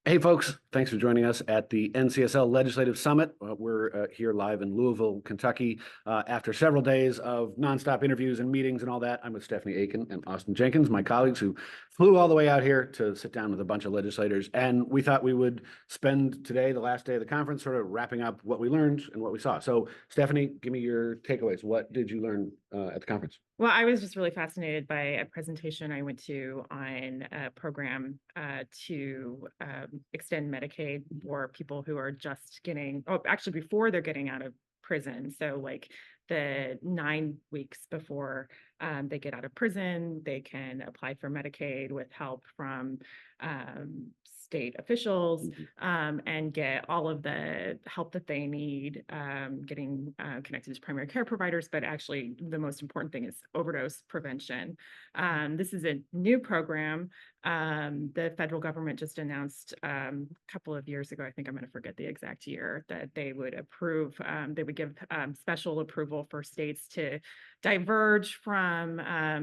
Hey, folks, thanks for joining us at the NCSL Legislative Summit. We're here live in Louisville, Kentucky, after several days of nonstop interviews and meetings and all that. I'm with Stephanie Aiken and Austin Jenkins, my colleagues who flew all the way out here to sit down with a bunch of legislators. And we thought we would spend today, the last day of the conference, sort of wrapping up what we learned and what we saw. So, Stephanie, give me your takeaways. What did you learn at the conference? Well, I was just really fascinated by a presentation I went to on a program to extend Medicaid for people who are just getting, actually before they're getting out of prison. So like the 9 weeks before they get out of prison, they can apply for Medicaid with help from state officials and get all of the help that they need, getting connected to primary care providers. But actually, the most important thing is overdose prevention. This is a new program. The federal government just announced a couple of years ago, I think I'm going to forget the exact year, that they would approve, they would give special approval for states to diverge from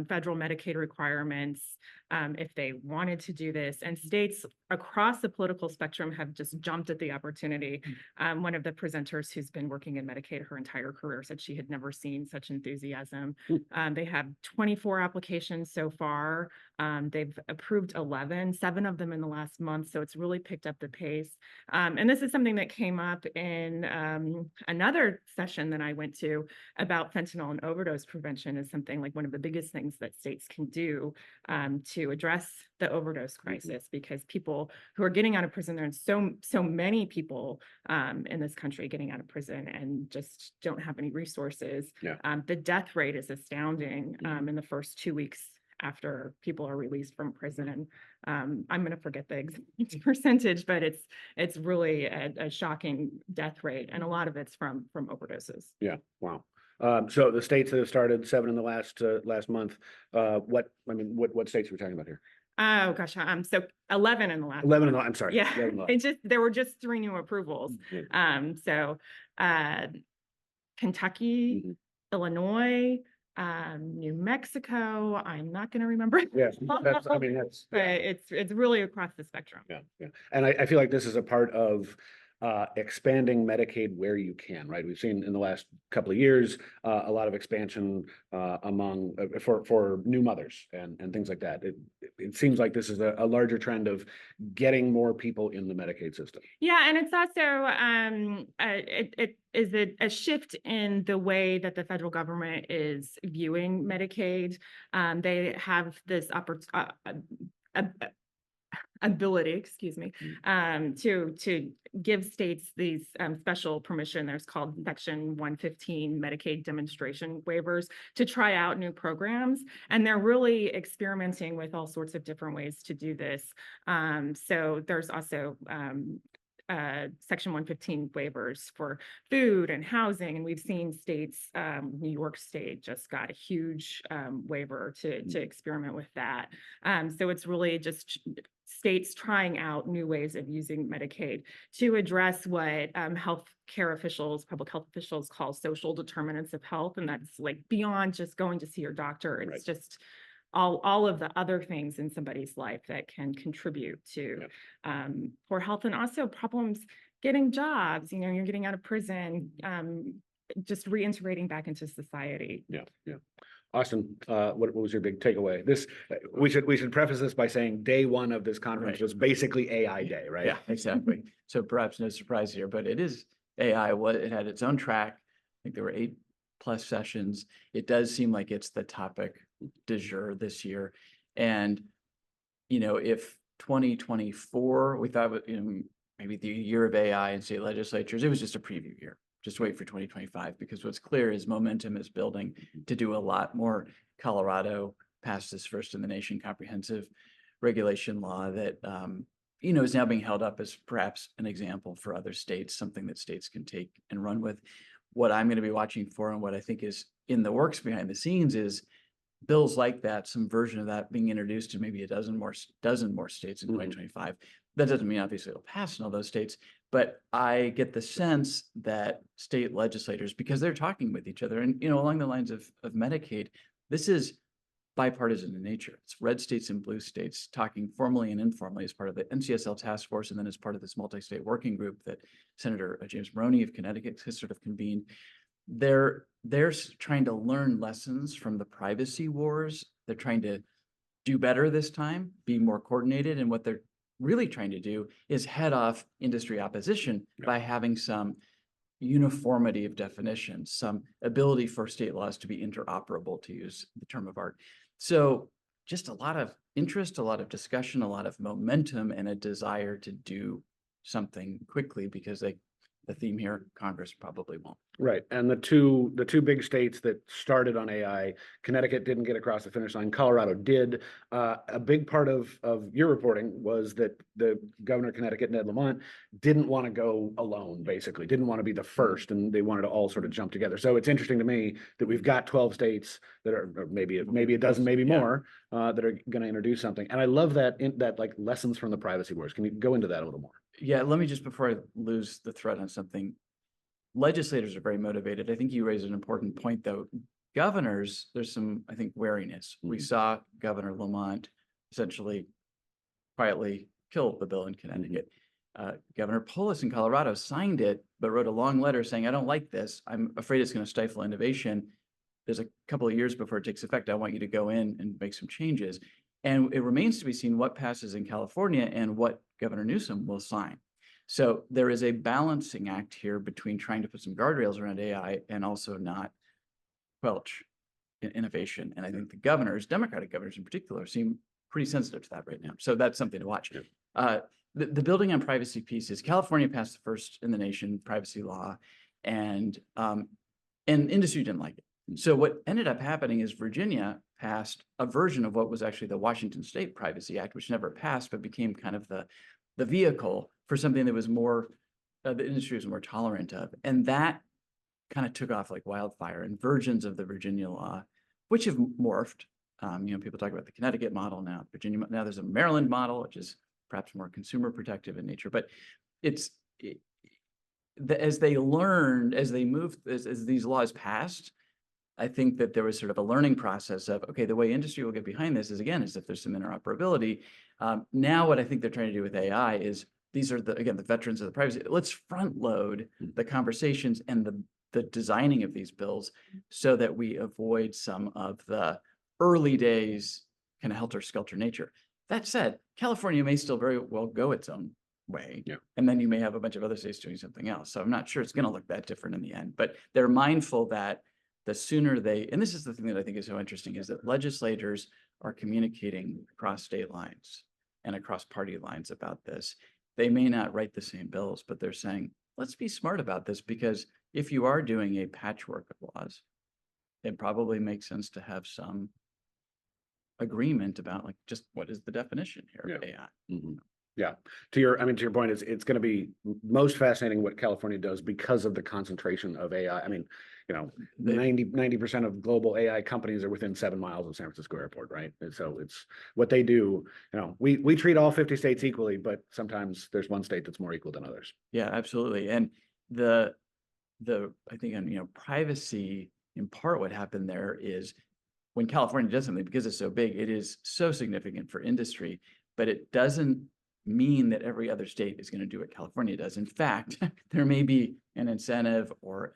federal Medicaid requirements if they wanted to do this. And states across the political spectrum have just jumped at the opportunity. One of the presenters who's been working in Medicaid her entire career said she had never seen such enthusiasm. They have 24 applications so far. They've approved 11, 7 of them in the last month. So it's really picked up the pace. And this is something that came up in another session that I went to about fentanyl and overdose prevention is something like one of the biggest things that states can do to address the overdose crisis, because people who are getting out of prison, there are so many people in this country getting out of prison and just don't have any resources. The death rate is astounding in the first 2 weeks after people are released from prison. I'm going to forget the exact percentage, but it's really a shocking death rate, and a lot of it's from overdoses. Yeah, wow. So the states that have started 7 in the last month, what states are we talking about here? Oh gosh, so 11 in the last 11 in the, I'm sorry. Yeah, there were just 3 new approvals. So Kentucky, Illinois, New Mexico. I'm not going to remember. Yeah, but it's really across the spectrum. Yeah. And I feel like this is a part of expanding Medicaid where you can, right? We've seen in the last couple of years a lot of expansion among for new mothers and things like that. It seems like this is a larger trend of getting more people in the Medicaid system. Yeah, and it's also it is a shift in the way that the federal government is viewing Medicaid. They have this ability, excuse me, to give states these special permission. There's called Section 115 Medicaid demonstration waivers to try out new programs. And they're really experimenting with all sorts of different ways to do this. So there's also Section 115 waivers for food and housing. And we've seen states, New York State just got a huge waiver to experiment with that. So it's really just states trying out new ways of using Medicaid to address what healthcare officials, public health officials call social determinants of health. And that's like beyond just going to see your doctor. It's just all of the other things in somebody's life that can contribute to poor health, and also problems getting jobs. You know, you're getting out of prison, just reintegrating back into society. Yeah. Austin, what was your big takeaway? We should preface this by saying day 1 of this conference was basically AI day, right? Yeah, exactly. So perhaps no surprise here, but it is AI. It had its own track. I think there were 8+ sessions. It does seem like it's the topic du jour this year. And, you know, if 2024, we thought, maybe the year of AI in state legislatures, it was just a preview year. Just wait for 2025, because what's clear is momentum is building to do a lot more. Colorado passed this first in the nation comprehensive regulation law that, is now being held up as perhaps an example for other states, something that states can take and run with. What I'm going to be watching for, and what I think is in the works behind the scenes, is bills like that, some version of that being introduced to maybe a dozen more states in 2025. That doesn't mean obviously it'll pass in all those states, but I get the sense that state legislators, because they're talking with each other, and along the lines of Medicaid, this is bipartisan in nature. It's red states and blue states talking formally and informally as part of the NCSL task force, and then as part of this multi-state working group that Senator James Maroney of Connecticut has sort of convened. They're trying to learn lessons from the privacy wars. They're trying to do better this time, be more coordinated, and what they're really trying to do is head off industry opposition by having some uniformity of definition, some ability for state laws to be interoperable, to use the term of art. So just a lot of interest, a lot of discussion, a lot of momentum, and a desire to do something quickly, because the theme here, Congress probably won't. Right. And the two big states that started on AI, Connecticut didn't get across the finish line. Colorado did. A big part of your reporting was that the governor of Connecticut, Ned Lamont, didn't want to go alone, basically, didn't want to be the first, and they wanted to all sort of jump together. So it's interesting to me that we've got 12 states that are, or maybe a dozen, maybe more, that are going to introduce something. And I love that like lessons from the privacy wars. Can you go into that a little more? Yeah, let me just, before I lose the thread on something, legislators are very motivated. I think you raised an important point, though. Governors, there's some, I think, wariness. We saw Governor Lamont essentially quietly kill the bill in Connecticut. Governor Polis in Colorado signed it, but wrote a long letter saying, I don't like this. I'm afraid it's going to stifle innovation. There's a couple of years before it takes effect. I want you to go in and make some changes. And it remains to be seen what passes in California and what Governor Newsom will sign. So there is a balancing act here between trying to put some guardrails around AI and also not quelch innovation. And I think the governors, Democratic governors in particular, seem pretty sensitive to that right now. So that's something to watch. The building on privacy piece is California passed the first in the nation privacy law, and industry didn't like it. So what ended up happening is Virginia passed a version of what was actually the Washington State Privacy Act, which never passed, but became kind of the vehicle for something that was more, the industry was more tolerant of. And that kind of took off like wildfire, and versions of the Virginia law, which have morphed. People talk about the Connecticut model now, Virginia, now there's a Maryland model, which is perhaps more consumer protective in nature, but as they learned, as they moved, as these laws passed, I think that there was sort of a learning process of, okay, the way industry will get behind this is, again, is if there's some interoperability. Now what I think they're trying to do with AI is, these are the veterans of the privacy. Let's front load the conversations and the designing of these bills so that we avoid some of the early days kind of helter-skelter nature. That said, California may still very well go its own way. And then you may have a bunch of other states doing something else. So I'm not sure it's going to look that different in the end, but they're mindful that the sooner they, and this is the thing that I think is so interesting, is that legislators are communicating across state lines and across party lines about this. They may not write the same bills, but they're saying, let's be smart about this, because if you are doing a patchwork of laws, it probably makes sense to have some agreement about, like, just what is the definition here of AI. Yeah. To your point, it's going to be most fascinating what California does because of the concentration of AI. I mean, 90% of global AI companies are within 7 miles of San Francisco Airport, right? And so it's what they do. We treat all 50 states equally, but sometimes there's one state that's more equal than others. Yeah, absolutely. And I think privacy, in part, what happened there is when California does something, because it's so big, it is so significant for industry, but it doesn't mean that every other state is going to do what California does. In fact, there may be an incentive or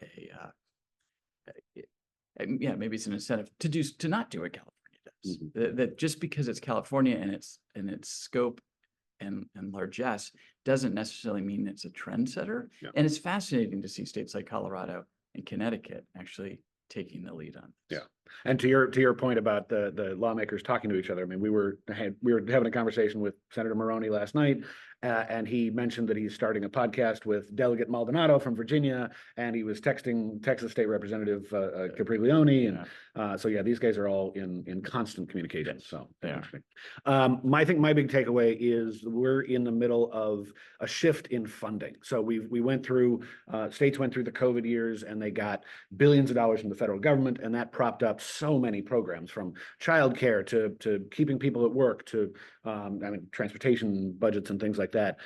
maybe it's an incentive to not do what California does. That just because it's California and its scope and largesse doesn't necessarily mean it's a trendsetter. And it's fascinating to see states like Colorado and Connecticut actually taking the lead on this. And to your point about the lawmakers talking to each other, I mean, we were having a conversation with Senator Maroney last night, and he mentioned that he's starting a podcast with Delegate Maldonado from Virginia, and he was texting Texas State Representative Capriglione, and so these guys are all in constant communication. So interesting. I think my big takeaway is we're in the middle of a shift in funding. So we went through states went through the COVID years, and they got billions of dollars from the federal government, and that propped up so many programs, from childcare to keeping people at work to transportation budgets and things like that.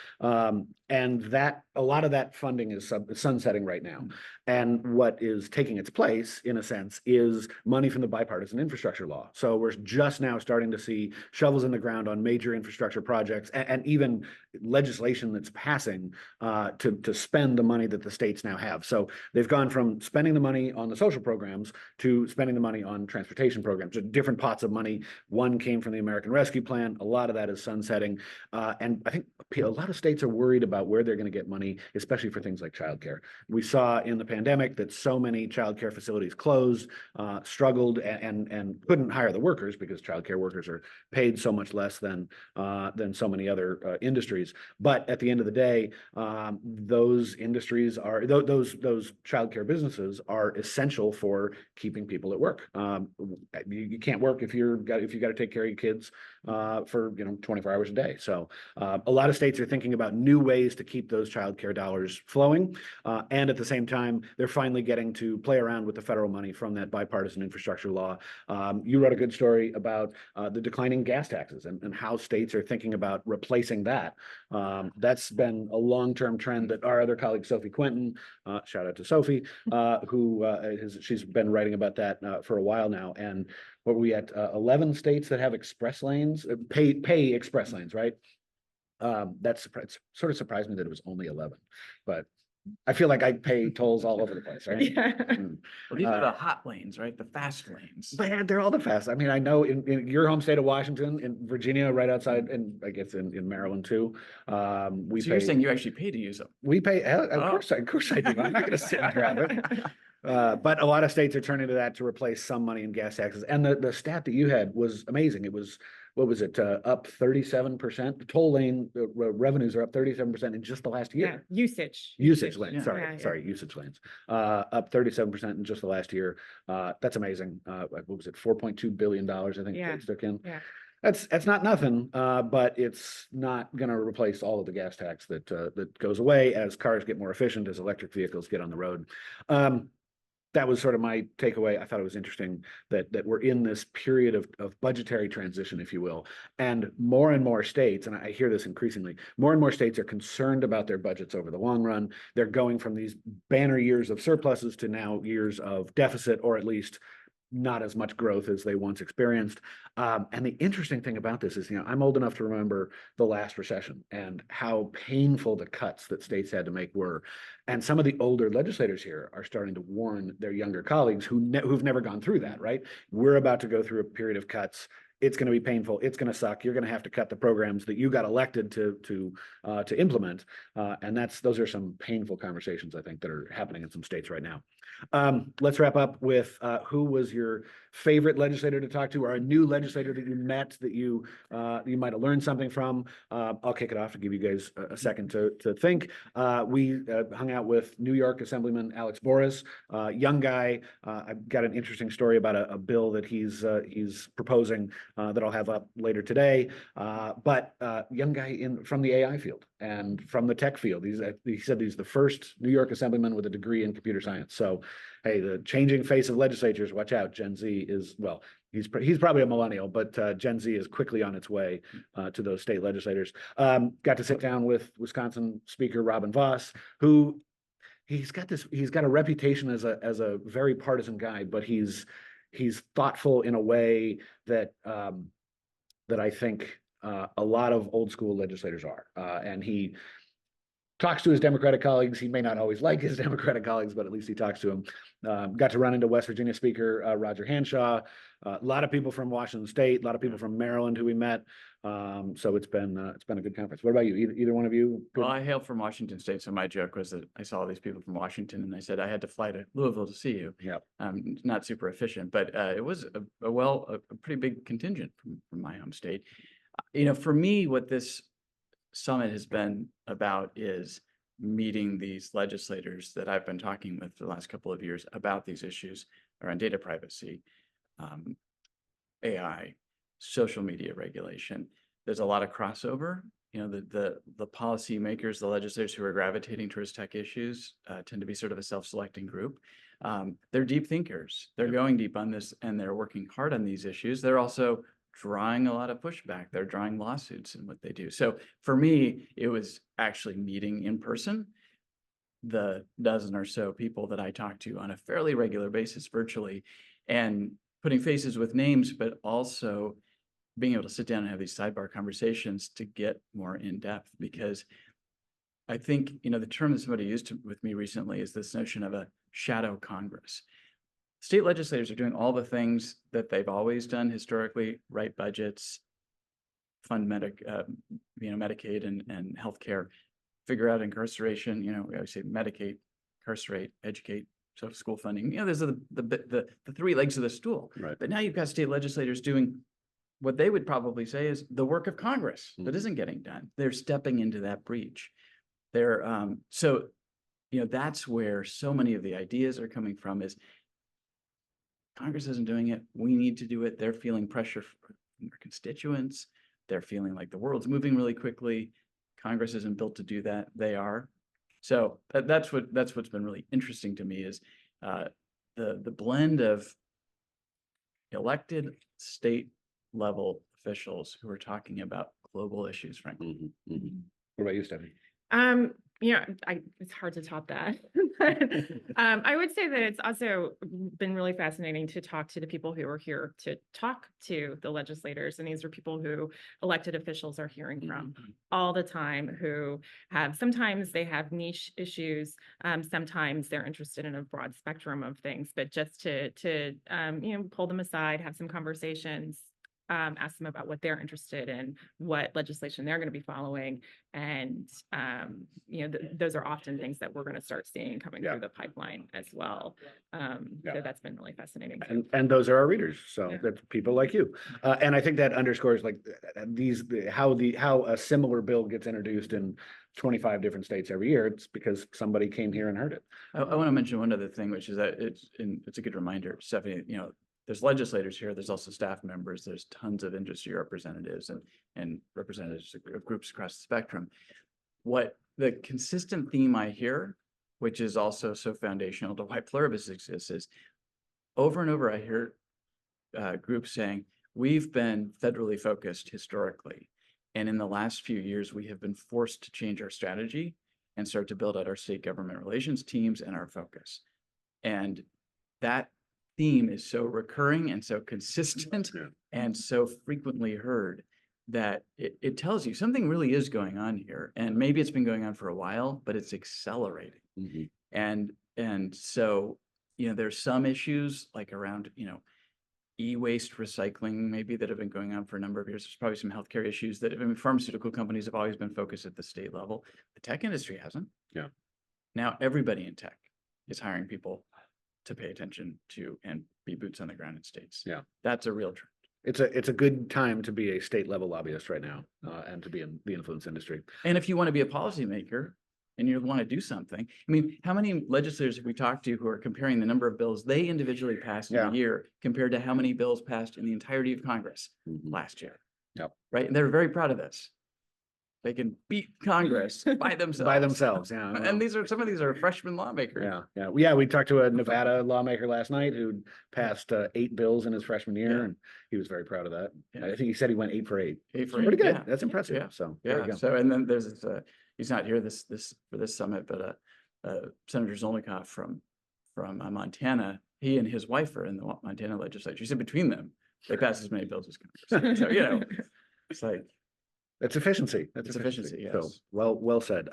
And that a lot of that funding is sunsetting right now. And what is taking its place, in a sense, is money from the bipartisan infrastructure law. So we're just now starting to see shovels in the ground on major infrastructure projects, and even legislation that's passing to spend the money that the states now have. So they've gone from spending the money on the social programs to spending the money on transportation programs, different pots of money. One came from the American Rescue Plan. A lot of that is sunsetting. And I think a lot of states are worried about where they're going to get money, especially for things like childcare. We saw in the pandemic that so many childcare facilities closed, struggled, and couldn't hire the workers because childcare workers are paid so much less than so many other industries. But at the end of the day, those industries are those childcare businesses are essential for keeping people at work. You can't work if you got to take care of your kids for 24 hours a day. So a lot of states are thinking about new ways to keep those childcare dollars flowing, and at the same time, they're finally getting to play around with the federal money from that bipartisan infrastructure law. You wrote a good story about the declining gas taxes and how states are thinking about replacing that. That's been a long-term trend that our other colleague, Sophie Quinton, shout out to Sophie, she's been writing about that for a while now. And what were we at? 11 states that have express lanes, pay express lanes, right? It sort of surprised me that it was only 11, but I feel like I pay tolls all over the place, right? Yeah. Well, these are the hot lanes, right? The fast lanes. But yeah, they're all the fast. I mean, I know in your home state of Washington, in Virginia, right outside, and I guess in Maryland too. We So you're pay, saying you actually pay to use them? we pay, of Oh. course I do. I'm not going to sit and grab it. But a lot of states are turning to that to replace some money in gas taxes. And the stat that you had was amazing. It was, what was it, up 37%? The toll lane revenues are up 37% in just the last year. Yeah, usage. Usage lanes, Yeah. sorry, usage lanes, up 37% in just the last year. That's amazing. What was it, $4.2 billion, I think Yeah. states took in. Yeah. That's not nothing, but it's not going to replace all of the gas tax that goes away as cars get more efficient, as electric vehicles get on the road. That was sort of my takeaway. I thought it was interesting that we're in this period of budgetary transition, if you will, and more states, and I hear this increasingly, more and more states are concerned about their budgets over the long run. They're going from these banner years of surpluses to now years of deficit, or at least not as much growth as they once experienced. And the interesting thing about this is, I'm old enough to remember the last recession and how painful the cuts that states had to make were. And some of the older legislators here are starting to warn their younger colleagues who've never gone through that, right? We're about to go through a period of cuts. It's going to be painful. It's going to suck. You're going to have to cut the programs that you got elected to implement. And those are some painful conversations, I think, that are happening in some states right now. Let's wrap up with who was your favorite legislator to talk to, or a new legislator that you met that you might have learned something from. I'll kick it off to give you guys a second to think. We hung out with New York Assemblyman Alex Boris, young guy. I've got an interesting story about a bill that he's proposing that I'll have up later today. But young guy from the AI field and from the tech field. He said he's the first New York Assemblyman with a degree in computer science. So, hey, the changing face of legislatures, watch out. Gen Z is, well, he's probably a millennial, but Gen Z is quickly on its way to those state legislators. Got to sit down with Wisconsin Speaker Robin Vos, who he's got a reputation as a very partisan guy, but he's thoughtful in a way that I think a lot of old school legislators are. And he talks to his Democratic colleagues. He may not always like his Democratic colleagues, but at least he talks to them. Got to run into West Virginia Speaker Roger Hanshaw, a lot of people from Washington State, a lot of people from Maryland who we met. So it's been a good conference. What about you? Either one of you? Good? Well, I hail from Washington State, so my joke was that I saw all these people from Washington, and I said I had to fly to Louisville to see you. Yeah. Not super efficient, but it was a pretty big contingent from my home state. For me, what this summit has been about is meeting these legislators that I've been talking with for the last couple of years about these issues around data privacy, AI, social media regulation. There's a lot of crossover. The policymakers, the legislators who are gravitating towards tech issues tend to be sort of a self-selecting group. They're deep thinkers. They're going deep on this, and they're working hard on these issues. They're also drawing a lot of pushback. They're drawing lawsuits in what they do. So for me, it was actually meeting in person the dozen or so people that I talk to on a fairly regular basis virtually, and putting faces with names, but also being able to sit down and have these sidebar conversations to get more in depth. Because I think, the term that somebody used with me recently is this notion of a shadow Congress. State legislators are doing all the things that they've always done historically: write budgets, fund Medicaid and healthcare, figure out incarceration. We always say Medicaid, incarcerate, educate, so school funding. Those are the three legs of the stool. Right. But now you've got state legislators doing what they would probably say is the work of Congress that isn't getting done. They're stepping into that breach. That's where so many of the ideas are coming from, is Congress isn't doing it. We need to do it. They're feeling pressure from their constituents. They're feeling like the world's moving really quickly. Congress isn't built to do that. They are. So that's what's been really interesting to me, is the blend of elected state level officials who are talking about global issues, frankly. What about you, Stephanie? It's hard to top that. But, I would say that it's also been really fascinating to talk to the people who are here to talk to the legislators. And these are people who elected officials are hearing from all the time, who sometimes they have niche issues. Sometimes they're interested in a broad spectrum of things, but just to pull them aside, have some conversations, ask them about what they're interested in, what legislation they're going to be following. And, those are often things that we're going to start seeing coming through the pipeline as well. So that's been really fascinating. And those are our readers. So Yeah. that's people like you. And I think that underscores how a similar bill gets introduced in 25 different states every year. It's because somebody came here and heard it. I want to mention one other thing, which is that it's a good reminder, Stephanie, there's legislators here, there's also staff members, there's tons of industry representatives and representatives of groups across the spectrum. What the consistent theme I hear, which is also so foundational to why Pluribus exists, is over and over I hear groups saying, we've been federally focused historically, and in the last few years, we have been forced to change our strategy and start to build out our state government relations teams and our focus. And that theme is so recurring and so consistent and so frequently heard that it tells you something really is going on here. And maybe it's been going on for a while, but it's accelerating. And so, there's some issues like around, e-waste recycling, maybe, that have been going on for a number of years. There's probably some healthcare issues pharmaceutical companies have always been focused at the state level. The tech industry hasn't. Yeah. Now everybody in tech is hiring people to pay attention to and be boots on the ground in states. Yeah. That's a real trend. It's a good time to be a state level lobbyist right now, and to be in the influence industry. And if you want to be a policymaker and you want to do something, how many legislators have we talked to who are comparing the number of bills they individually passed in a year compared to how many bills passed in the entirety of Congress last year? Yep. Right. And they're very proud of this. They can beat Congress by themselves. Yeah. And some of these are freshman lawmakers. Yeah. We talked to a Nevada lawmaker last night who passed 8 bills in his freshman year, and he was very proud of that. I think he said he went 8 for 8. 8 for 8. Pretty good. That's impressive. Yeah. So So, and then there's he's not here for this summit, but Senator Zolnikoff from Montana. He and his wife are in the Montana legislature. He said between them, they passed as many bills as Congress. So it's like. That's efficiency. It's efficiency. Yes. So well said.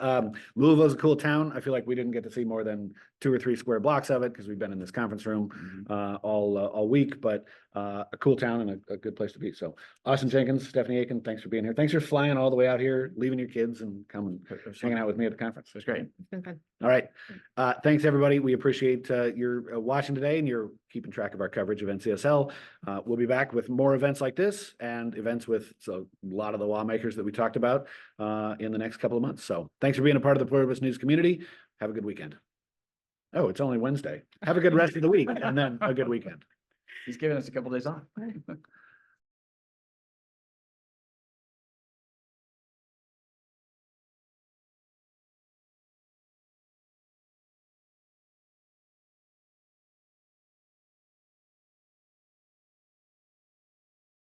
Louisville's a cool town. I feel like we didn't get to see more than 2 or 3 square blocks of it because we've been in this conference room all week, but a cool town and a good place to be. So Austin Jenkins, Stephanie Aiken, thanks for being here. Thanks for flying all the way out here, leaving your kids and coming hanging out with me at the conference. It was great. It's been fun. All right. Thanks everybody. We appreciate your watching today and you're keeping track of our coverage of NCSL. We'll be back with more events like this and events with a lot of the lawmakers that we talked about in the next couple of months. So thanks for being a part of the Pluribus News community. Have a good weekend. Oh, it's only Wednesday. Have a good rest of the week and then a good weekend. He's giving us a couple days off.